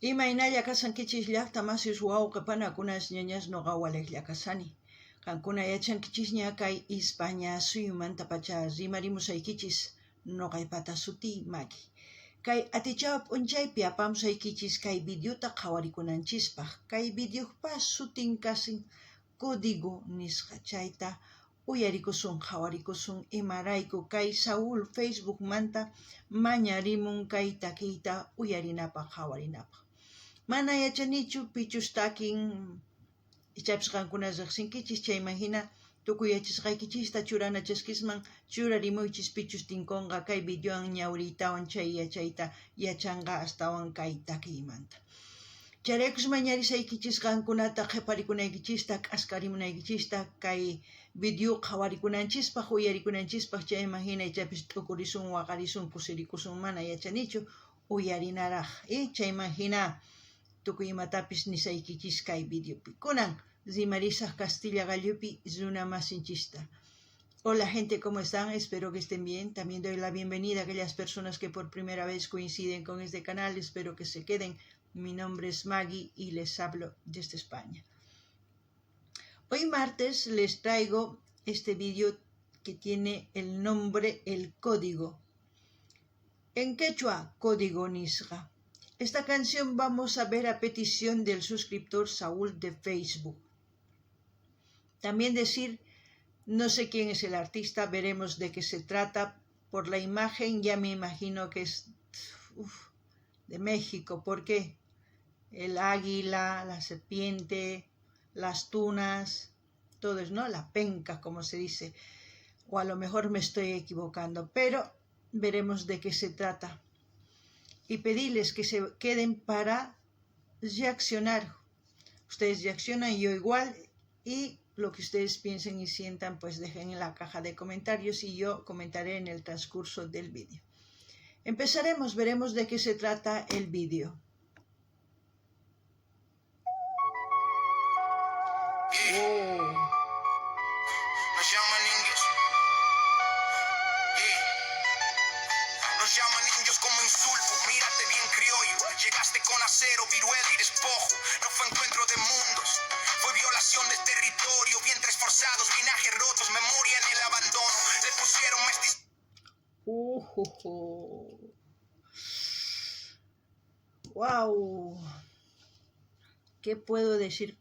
Imaynalla kasankichis llaqtamasis wawqipanakunas ñañas noqawalejlla kasani. Qankuna yachankichis ña kay España suyumanta pacha rimarimusaykichis noqaypata suti Maggie. Kay atichawa p'unchaypi apamusaykichis kay videota qhawarikunanchispak. Kay videopa sutin kasin código nisqa chayta uyarikusun qhawarikusun imarayku kay Saúl Facebook manta mañarimun kay takiyta uyarinapaq qhawarinapaq. Mana yachanichu pichus takin ichapis qankuna riqsinkichis chayman hina tukuy yachasqaykichista churanachasqisman churarimuychis pichus tinkunqa kay videowan ñawriytawan chay yachayta yachanqa astawan kay takiymanta. Chayraykus mañarisaykichis qankunata qhiparikunaykichista k'askarimunaykichista kay video qhawarikunanchispak uyarikunanchispak chayman hina ichapis t'ukurisun waqarisun kusirikusun mana yachanichu uyarinaraq chayman hina tukuy imatapis nisaykichis kay videopi. Kunan rimarisaq Castilla Gallupi runa masinchista. Hola gente, ¿cómo están? Espero que estén bien. También doy la bienvenida a aquellas personas que por primera vez coinciden con este canal. Espero que se queden. Mi nombre es Maggie y les hablo desde España. Hoy martes les traigo este vídeo que tiene el nombre, el código. En quechua, código nisqa. Esta canción vamos a ver a petición del suscriptor Saúl de Facebook. También decir, no sé quién es el artista, veremos de qué se trata. Por la imagen ya me imagino que es de México. ¿Por qué? El águila, la serpiente, las tunas, todo es, ¿no? La penca, como se dice. O a lo mejor me estoy equivocando, pero veremos de qué se trata. Y pedirles que se queden para reaccionar. Ustedes reaccionan, yo igual, y lo que ustedes piensen y sientan, pues dejen en la caja de comentarios y yo comentaré en el transcurso del vídeo. Empezaremos, veremos de qué se trata el vídeo. Nos llaman indios. Nos llaman indios como insulto. Mírate bien criollo. Llegaste con acero, viruela y despojo. No fue encuentro de mundos. Fue violación de territorio. Vientres forzados, linajes rotos, memoria en el abandono. Le pusieron Wow. ¿Qué puedo decir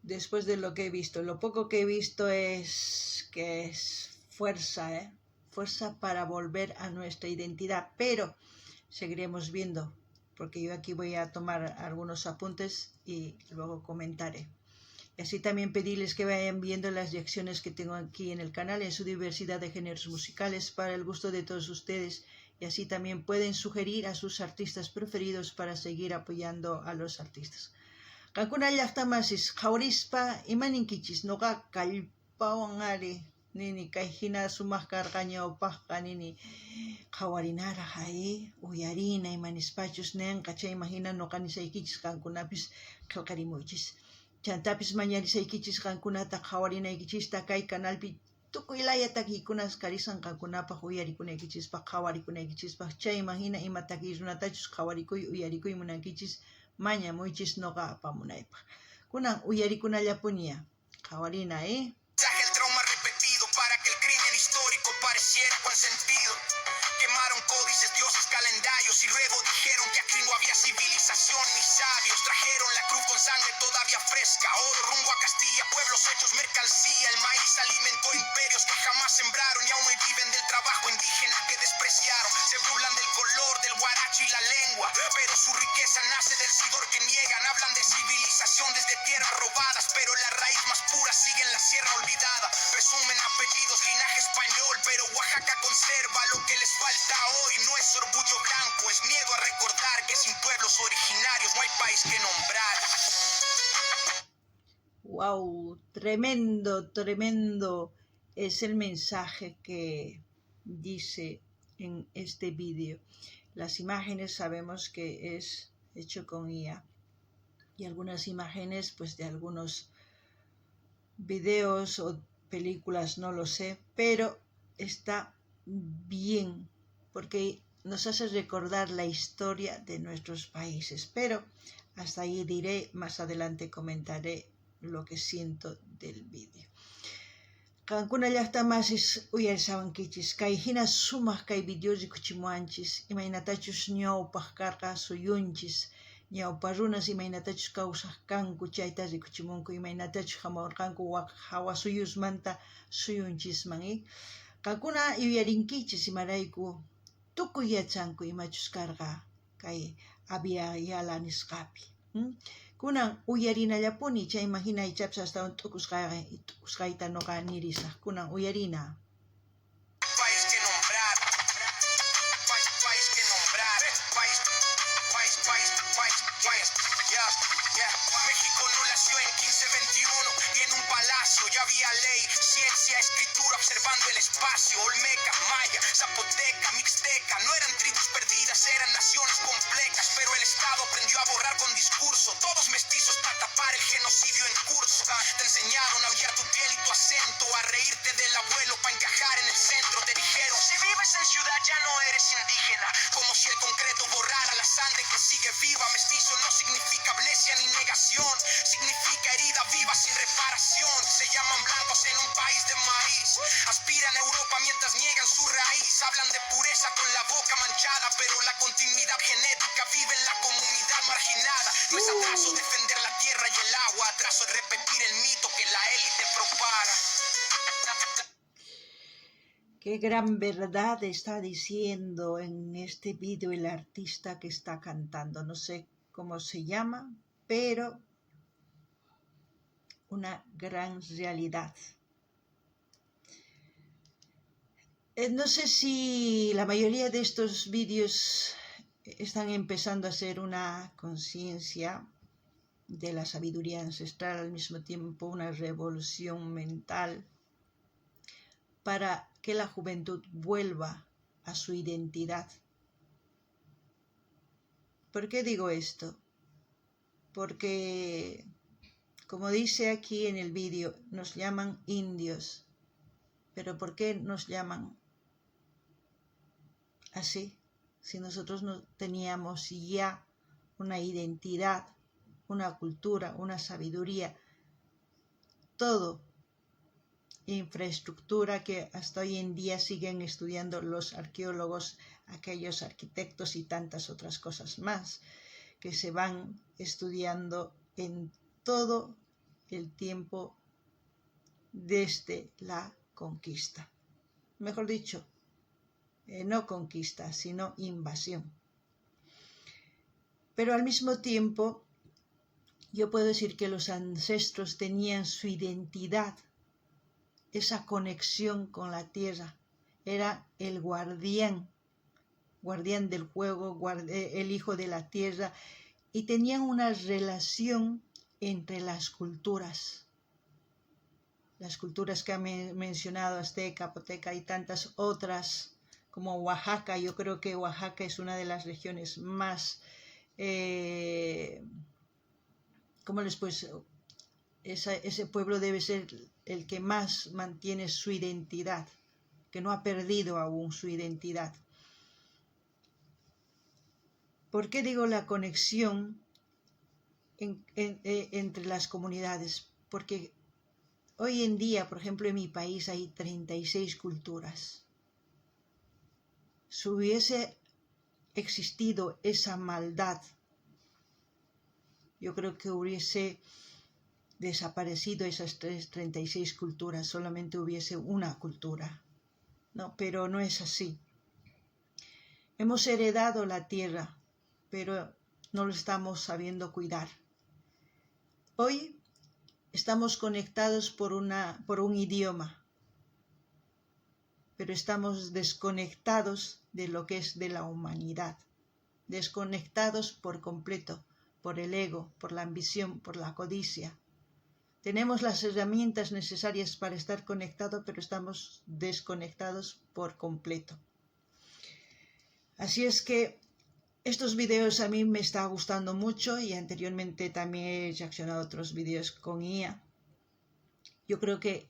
después de lo que he visto? Lo poco que he visto es que es fuerza, fuerza para volver a nuestra identidad, pero seguiremos viendo, porque yo aquí voy a tomar algunos apuntes y luego comentaré. Y así también pedirles que vayan viendo las reacciones que tengo aquí en el canal en su diversidad de géneros musicales para el gusto de todos ustedes, y así también pueden sugerir a sus artistas preferidos para seguir apoyando a los artistas. Qankuna llaqtamasis qhawrispa imaninkichis noqa kallpawan ari nini kay hina sumaq karqañawpaqqa nini qhawarinaraq uyarina imanispachus nenqa chayman hina noqa nisaykichis qankunapis qillqarimuychis. Chantapis mañarisaykichis qankunata qhawarinaykichista kay canalpi tukuylaya takiykunas karisan qankunapaq uyarikunaykichispaq qhawarikunaykichispak chayman hina ima takiy runatachus qhawarikuy uyarikuy munankichis mañamuychis noqa apamunaypaq. Kunan uyarikunallapuña qhawarina, El trauma repetido para que el crimen histórico pareciera con sentido. Quemaron códices, dioses, calendarios y luego dijeron que aquí no había civilización ni sabios. Trajeron la cruz con sangre todavía fresca, oro rumbo a Castilla, pueblos hechos mercancía. El maíz alimentó imperios que jamás sembraron y aún hoy viven del trabajo indígena que despreciaron. Se burlan del color, del guaracho y la lengua, pero su riqueza nace del sudor que niegan. Hablan de civilización desde tierras robadas, pero la raíz más pura sigue en la sierra olvidada. Presumen apellidos, linaje español, pero Oaxaca conserva lo que les falta hoy. No es orgullo blanco, es miedo a recordar que sin pueblos originarios no hay país que nombrar. Wow, tremendo, tremendo es el mensaje que dice en este vídeo. Las imágenes sabemos que es hecho con IA y algunas imágenes pues de algunos videos o películas, no lo sé, pero está bien porque nos hace recordar la historia de nuestros países. Pero hasta ahí diré, más adelante comentaré lo que siento del vídeo. Kankuna llaqtamasis uyarisawankichis, kay hina sumaq kay videosi kuchimuanchis, imaynatachus ñawpaq karqa suyunchis, ñawpa runas imaynatachus kawsaq kanku chayta rikuchimunku, imaynatachus hamuwarqanku waq hawa suyusmanta suyunchisman. Kankuna yuyarinkichis imarayku tukuy yachanku imachus karqa kay Abya nisqapi. Kunan uyarinallapuni chayman hina ichapas astawan t'ukusqayta noqa nirisaq. Kunan uyarina. País que nombrar, país que nombrar, país, yeah. México no nació en 1521 y en un palacio ya había ley, ciencia, escritura, observando el espacio. Olmeca, maya, zapoteca, mixteca, no eran tribus perdidas, eran naciones complejas, pero el Estado aprendió a borrar con discurso, todos mestizos para tapar el genocidio en curso. Te enseñaron a odiar tu piel y tu acento, a reírte del abuelo para encajar en el centro. Te dijeron, si vives en ciudad ya no eres indígena, como si el concreto borrara la sangre que sigue viva. Mestizo no significa amnesia ni negación, significa herida viva sin reparación. Se llaman blancos en un país de maíz, aspiran a Europa mientras niegan su raíz. Hablan de pureza con la boca manchada, pero la continuidad genética vive en la comunidad marginada. No es atraso defender la tierra y el agua, atraso es repetir el mito que la élite propaga. Qué gran verdad está diciendo en este vídeo el artista que está cantando. No sé cómo se llama, pero una gran realidad. No sé si la mayoría de estos vídeos están empezando a ser una conciencia de la sabiduría ancestral, al mismo tiempo una revolución mental para que la juventud vuelva a su identidad. ¿Por qué digo esto? Porque, como dice aquí en el vídeo, nos llaman indios. ¿Pero por qué nos llaman así? Si nosotros no teníamos ya una identidad, una cultura, una sabiduría, todo, infraestructura que hasta hoy en día siguen estudiando los arqueólogos, aquellos arquitectos y tantas otras cosas más que se van estudiando en todo el tiempo desde la conquista. Mejor dicho, no conquista, sino invasión. Pero al mismo tiempo, yo puedo decir que los ancestros tenían su identidad, esa conexión con la tierra. Era el guardián del fuego, el hijo de la tierra, y tenían una relación entre las culturas que han mencionado, azteca, zapoteca y tantas otras, como Oaxaca. Yo creo que Oaxaca es una de las regiones más, ese pueblo debe ser el que más mantiene su identidad, que no ha perdido aún su identidad. ¿Por qué digo la conexión entre las comunidades? Porque hoy en día, por ejemplo, en mi país hay 36 culturas. Si hubiese existido esa maldad, yo creo que hubiese desaparecido esas 36 culturas, solamente hubiese una cultura. No, pero no es así. Hemos heredado la tierra, pero no lo estamos sabiendo cuidar. Hoy estamos conectados por un idioma, pero estamos desconectados de lo que es de la humanidad, desconectados por completo, por el ego, por la ambición, por la codicia. Tenemos las herramientas necesarias para estar conectados, pero estamos desconectados por completo. Así es que estos videos a mí me está gustando mucho, y anteriormente también he reaccionado a otros videos con IA. Yo creo que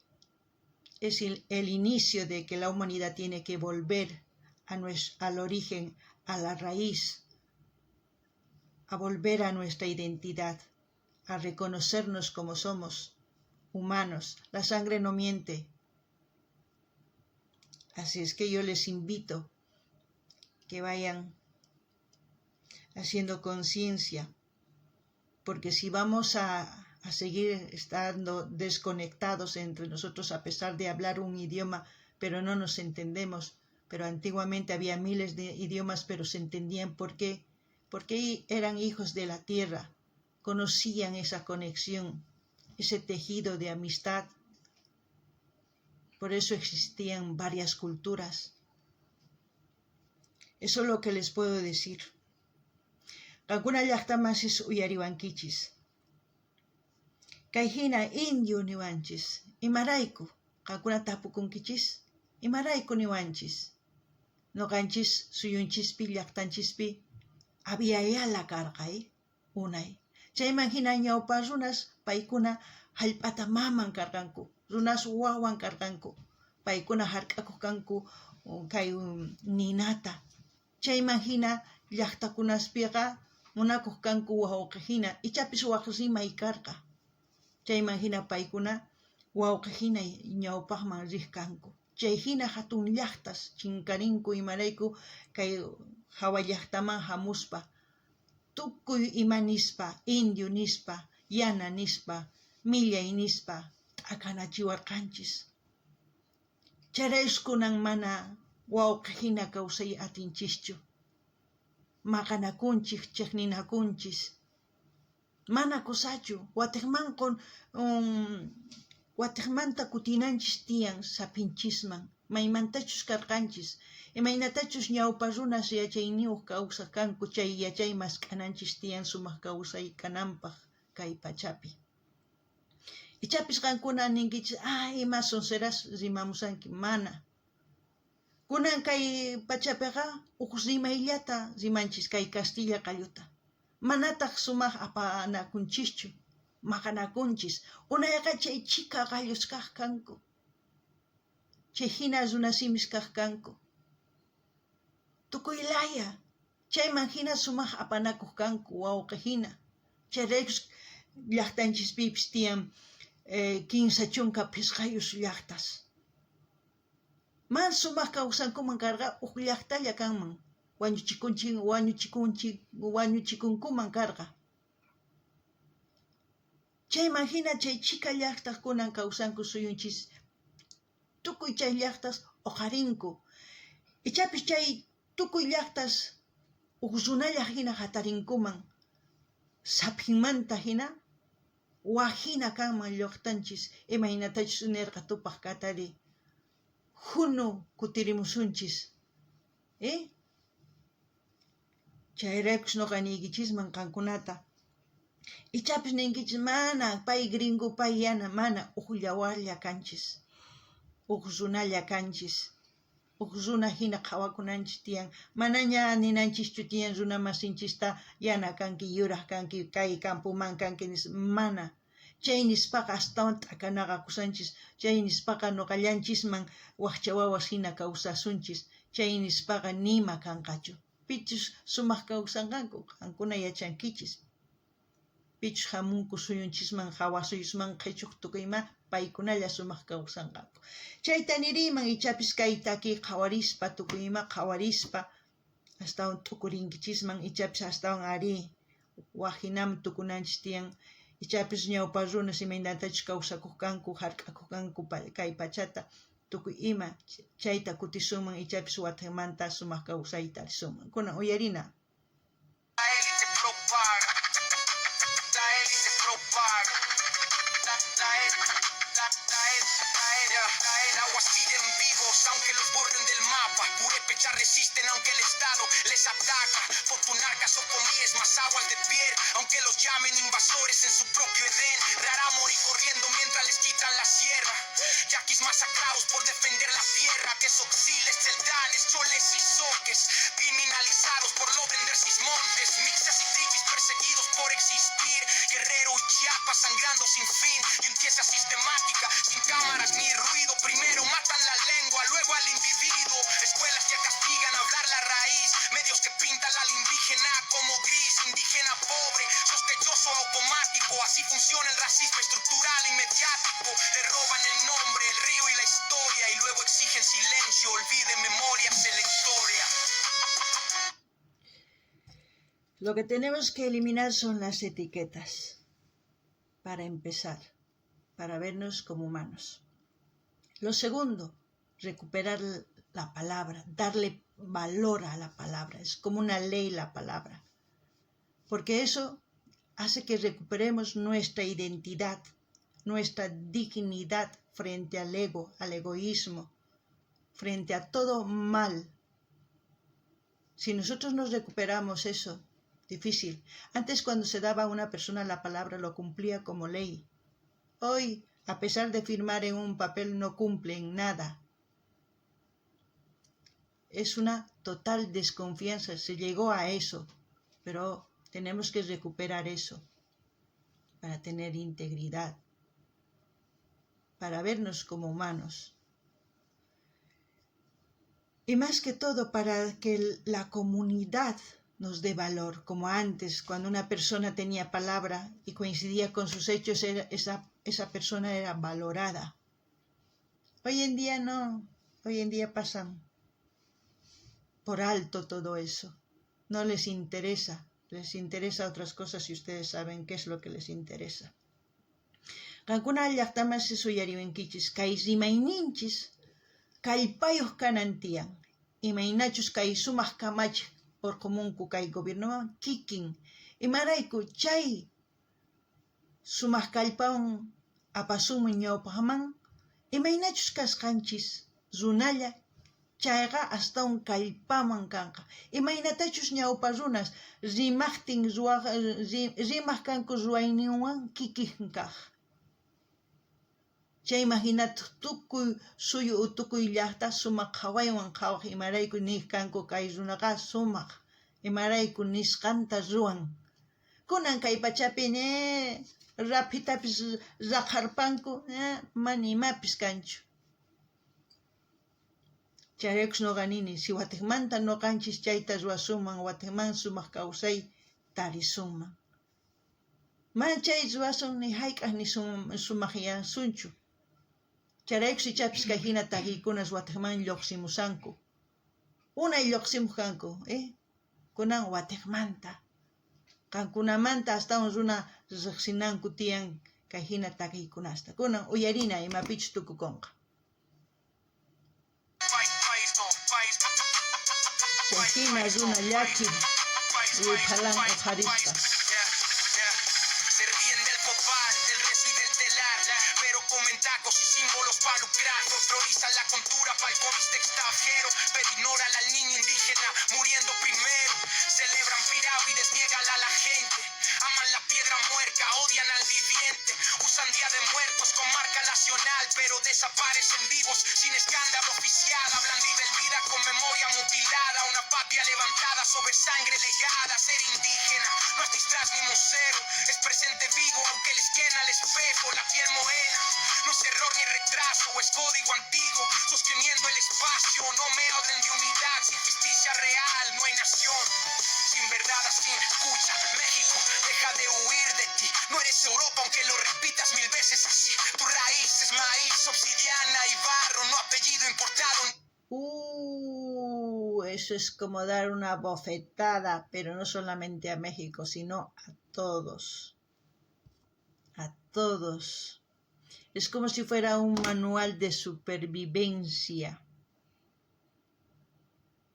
es el inicio de que la humanidad tiene que volver al origen, a la raíz, a volver a nuestra identidad, a reconocernos como somos, humanos. La sangre no miente. Así es que yo les invito que vayan haciendo conciencia, porque si vamos a seguir estando desconectados entre nosotros a pesar de hablar un idioma, pero no nos entendemos, pero antiguamente había miles de idiomas, pero se entendían porque eran hijos de la tierra, conocían esa conexión, ese tejido de amistad. Por eso existían varias culturas. Eso es lo que les puedo decir. Kankuna llaqtamasis uyariwankichis. Kay hina indio niwanchis. Imarayku kankuna tapukunkichis. Imarayku niwanchis. Noqanchis suyunchispi llaqtanchispi aviayala karqay unay. Chayman hina ñawpa runas paykuna hallp'ata maman karqanku. Runas wawan karqanku. Paykuna hark'akuq kanku kay ninata. Chayman hina llaqtakunaspiqa munakuq kanku wawqihina ichapis waqrimay karqa. Chayman hina paykuna wawqihina ñawpaqman riq kanku. Chay hina hatun llaqtas chinkarinku imarayku kay hawa llaqtaman hamuspa. Tukuy ima nispa, indio nispa, yana nispa, millay nispa t'akanachiwarqanchis. Charayskunan mana wawqihina kawsay atinchischu. Maqanakunchik, chiqninakunchis. Mana kusachu, watiqmanta kutinanchis tiyan sapinchisman. Maymantachus karqanchis. Imaynatachus ñawpa runas yachayniyuq kawsaq kanku, chay yachay mask'ananchis tiyan sumaq kawsay kananpaq kay pachapi. Ichapis qankuna ninkichis, ima sonseras rimamusanki, mana. Kunan kay pachapiqa uq rimayllata rimanchis kay Castilla qalluta. Manataq sumaq apanakunchischu, maqanakunchis. Unayqa chay chika qallus kaq kanku. Chay hina runasimis kaq kanku. Tukuylaya, chayman hina sumaq apanakuq kanku wawqihina. Chayraykus llaqtanchispipis tiyan 15 chunka pisqayus llaqtas. Man sumaq kawsankuman karqa uq llaqtalla kanman. Wañuchikunkuman karqa. Chayman hina chay chika llaqtaqkunan kawsanku suyunchis. Tukuy chay llaqtas uqarinku. Ichapis chay tukuy llaqtas uq runalla hina hatarinkuman. Sapinmanta hina wajina kanman llaqtanchis. Imaynatachus nirqa tupaq katari. Hunu kutirimusunchis. Chayraykus noqa niykichisman qankunata. Ichapis ninkichis mana pay gringo pay yana mana uq llawalla kanchis. Uq runalla kanchis. Uq runa hina qhawakunanchis tiyan. Manaña ninanchischu tiyan runa masinchista yana kanki, yuraq kanki, kay campuman kanki nis mana. Chay nispaqa astawan t'akanaqa kusanchis. Chay nispaqa noqallanchisman waqcha wawas hina kawsasunchis. Chay nispaqa nima kanqachu. Pichus sumaq kawsanqanku, qankuna yachankichis. Pichus hamunku suyunchisman, hawasuyusman qhichuq tukuyma, paykunalla sumaq kawsanqanku. Chayta niriyman ichapis kay taki qhawarispa, tukuyma qhawarispa, astawan tukurinkichishman, ichapis astawan ari, wajinaman tukunanchis tiyan, ichapis ñawpa runas imaynatachus kawsakuq kanku, hark'akuq kanku kay pachata, tukuy ima chayta kutisunman, ichapis wataymanta sumaq kawsayta risunman. Kunan uyarina. Aunque los borden del mapa, purépechas resisten aunque el Estado les ataca. Fortunarcas o comíes más aguas de piel, aunque los llamen invasores en su propio Edén. Rara morir corriendo mientras les quitan la sierra. Yaquis masacrados por defender la tierra. Que soxiles, celdanes, choles y soques, criminalizados por no vender sus montes. Mixas y tripis perseguidos por existir. Guerrero y Chiapas sangrando sin fin. Limpieza sistemática, sin cámaras ni ruido. Primero matan la lengua, luego al individuo. Escuelas que castigan a funciona el racismo estructural y mediático. Le roban el nombre, el río y la historia y luego exigen silencio, olviden memoria selectoria. Lo que tenemos que eliminar son las etiquetas, para empezar, para vernos como humanos. Lo segundo, recuperar la palabra, darle valor a la palabra. Es como una ley la palabra, porque eso hace que recuperemos nuestra identidad, nuestra dignidad frente al ego, al egoísmo, frente a todo mal. Si nosotros nos recuperamos eso, difícil. Antes, cuando se daba a una persona la palabra, lo cumplía como ley. Hoy, a pesar de firmar en un papel, no cumplen nada. Es una total desconfianza. Se llegó a eso, pero tenemos que recuperar eso para tener integridad, para vernos como humanos. Y más que todo, para que la comunidad nos dé valor, como antes, cuando una persona tenía palabra y coincidía con sus hechos, esa persona era valorada. Hoy en día no, hoy en día pasan por alto todo eso. No les interesa otras cosas y ustedes saben qué es lo que les interesa. Kankuna llaqtaman suyariwenkichis, kay rimayninchis kallpayuq kanantiyan. Imaynachus kay sumaq kamachik urqumunku kay gobiernoman kikin. Imarayku chay sumaq kallpawan apasunman ñawpaqman. Imaynachus kasqanchis runalla chayqa hasta un kallpaman kanqa. Imaynatachus ñawpa runas rimaq kanku ruwayninwan kikin kaq. Chay imaginatu tukuy suyu o tukuy llaqta sumaq qhawaywan qhawaq imarayku niq kanku kay runaqa sumaq. Imarayku nisqanta ruwan. Kunan kay pachapi rapitapis raqarpanku mana imapis kanchu. Chayraykus nuqa nini, si watiqmanta nuqanchis chayta ruwasunman, watiqman sumaq kawsay tarisunman. Mana chay ruwasun ni hayk'aq ni sumaqyasunchu. Chayraykus ichapis kay hina takiykunas watiqman lluqsimusanku. Unay lluqsimuq kanku, kunan watiqmanta. Kankunamanta hasta un runa riqsinanku tiyan kay hina takiykunasta. Kunan uyarina imapichus tukukunqa. Chayhina runa llaki phalan uqarisqa. Se ríen del copal, del rezo y del telar, pero comen tacos y símbolos para lucrar. Folclorizan la cultura para el coviste extranjero, pero ignoran al niño indígena muriendo primero. Celebran pirámides, niegan a la gente, aman la piedra muerta, odian al viviente. Usan Día de Muertos con marca nacional, pero desaparecen vivos sin escándalo oficial. Hablan de vida con memoria mutilada, una patria levantada sobre sangre legada. Ser indígena no es disfraz ni museo, es presente vivo aunque les quema el espejo. La piel morena no es error ni retraso, es código antiguo sosteniendo el espacio. No me hablen de unidad, sin justicia real no hay nación. Sin verdad, sin escucha, México, deja de huir de ti. No eres Europa aunque lo repitas 1000 veces así. Tu raíz es maíz, obsidiana y barro, no apellido importado. Eso es como dar una bofetada, pero no solamente a México, sino a todos. A todos. Es como si fuera un manual de supervivencia.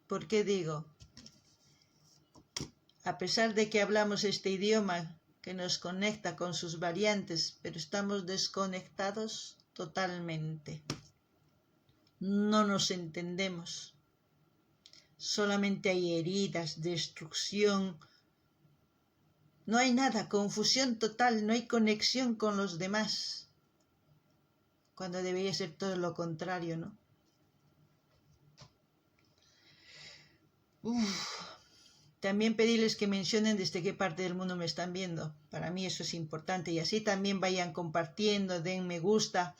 ¿Por qué digo? A pesar de que hablamos este idioma que nos conecta con sus variantes, pero estamos desconectados totalmente. No nos entendemos. Solamente hay heridas, destrucción. No hay nada, confusión total, no hay conexión con los demás. Cuando debería ser todo lo contrario, ¿no? También pedirles que mencionen desde qué parte del mundo me están viendo. Para mí eso es importante. Y así también vayan compartiendo, den me gusta,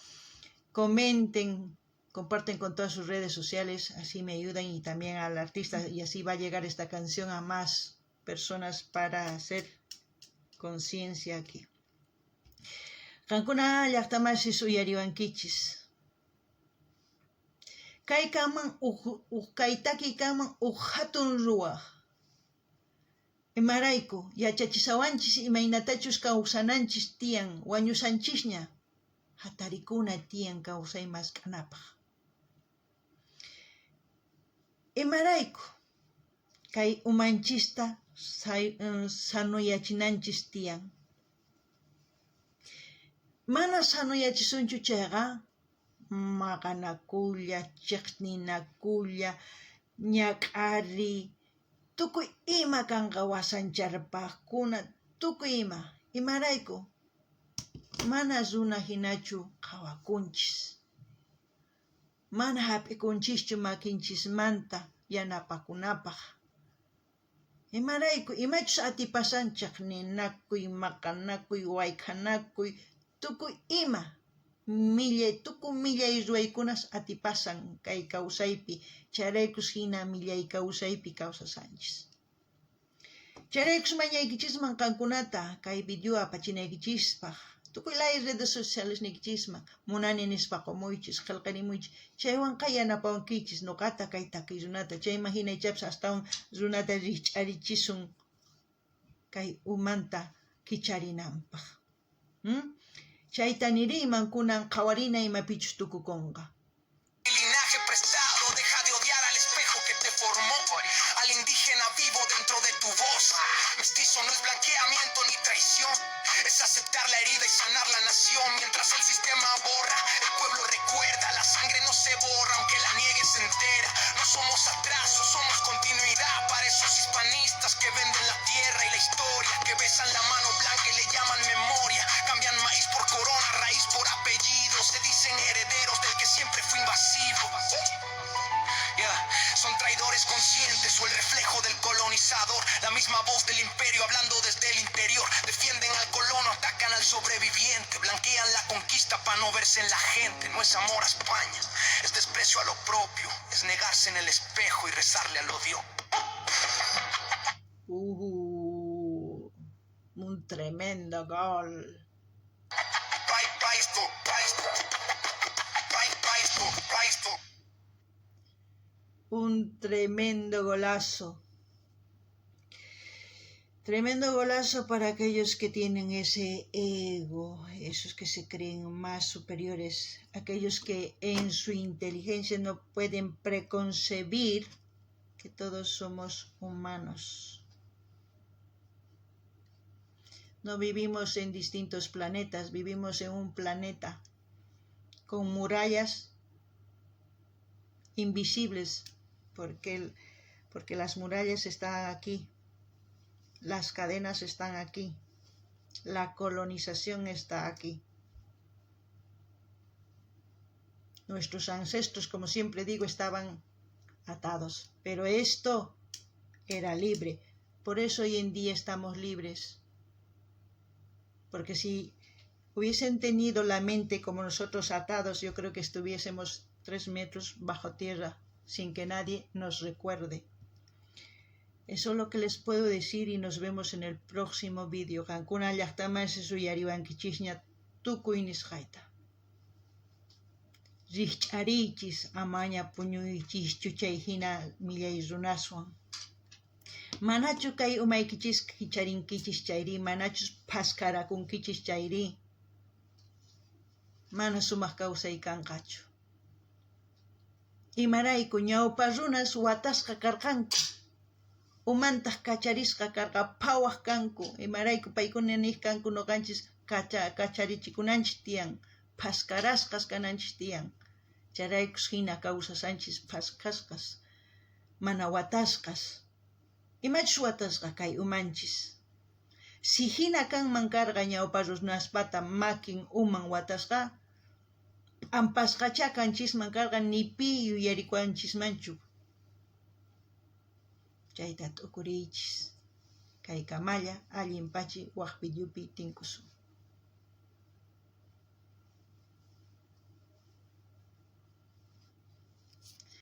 comenten, comparten con todas sus redes sociales. Así me ayudan y también al artista. Y así va a llegar esta canción a más personas para hacer conciencia aquí. Qankuna llaqtamansis uyariwankichis. Kaykaman kaytaki kanman hatun ruwaq. Imarayku yachachisawanchis imaynatachus kawsananchis tiyan wañusanchisña hatarikuna tiyan kawsay maskanapaq. Imarayku kay umanchista sanuyachinanchis tiyan. Mana sanuyachisunchu chayqa maqanakulla, chiqninakulla, ñak'ari, tukuy ima kanqa wasancharpaqkuna, tukuy ima. Imarayku mana runa hinachu qawakunchis. Mana hap'ikunchischu makinchismanta yanapakunapaq. Imarayku imachus atipasan chiqninakuy, maqanakuy, wayk'anakuy, tukuy ima. Tukuy millay ruwaykunas atipasan kay kawsaypi. Chayraykus hina millay kawsaypi kawsasanchis. Chayraykus mañaykichisman qankunata kay video apachinaykichispaq. Tukuy lay redes sociales niykichisman munani nispa qumuychis, qillqarimuychis. Chaywanqa yanapawankichis nuqata kay takiy runata. Chayman hinaychapis astawan runata rikch'arichisun kay umanta kicharinanpaq. Chayta niriyman kunan qawarina imapichus tukukunqa. Linaje prestado, deja de odiar al espejo que te formó, al indígena vivo dentro de tu voz. Mestizo no es blanqueamiento ni traición, es aceptar la herida y sanar la nación. Mientras el sistema borra, el pueblo recuerda, la sangre no se borra aunque la niegues entera. No somos atraso, somos continuidad para esos hispanistas que venden la tierra y la historia, que besan la mano blanca y le llaman memoria. Cambian maíz por corona, raíz por apellido, se dicen herederos del que siempre fue invasivo. Son traidores conscientes o el reflejo del colonizador. La misma voz del imperio hablando desde el interior. Defienden al colono, atacan al sobreviviente. Blanquean la conquista para no verse en la gente. No es amor a España, es desprecio a lo propio. Es negarse en el espejo y rezarle al odio. Un tremendo gol. Un tremendo golazo. Tremendo golazo para aquellos que tienen ese ego, esos que se creen más superiores, aquellos que en su inteligencia no pueden preconcebir que todos somos humanos. No vivimos en distintos planetas, vivimos en un planeta con murallas invisibles, porque las murallas están aquí, las cadenas están aquí, la colonización está aquí. Nuestros ancestros, como siempre digo, estaban atados, pero esto era libre. Por eso hoy en día estamos libres. Porque si hubiesen tenido la mente como nosotros atados, yo creo que estuviésemos 3 metros bajo tierra sin que nadie nos recuerde. Eso es lo que les puedo decir y nos vemos en el próximo vídeo. Qankuna llaqtamansi uyariwankichisña tukuy nisqayta. Rikch'ariychis amaña puñuychischu chay hina millay runaswan. Manachu kay umaykichis kicharinkichis chayri, manachus paskarakunkichis chayri. Mana sumaq kawsay kanqachu. Imarayku ñawpa runas watasqa karqanku. Umantaq kacharisqa karqa phawaq kanku. Imarayku paykuna nisqanku nuqanchis kacharichikunanchis tiyan. Paskarasqas kananchis tiyan. Chayraykus hina kawsasanchis paskasqas. Mana watasqas. Imachus watasqa kay umanchis. Si hina kanman karqa ñawpa runaspata makin uman watasqa, ampasqacha kanchisman karqa ni pi yuyarikuanchismanchu. Chayta t'ukuriychis. Kay kamalla allinpachi waq videopi tinkusun.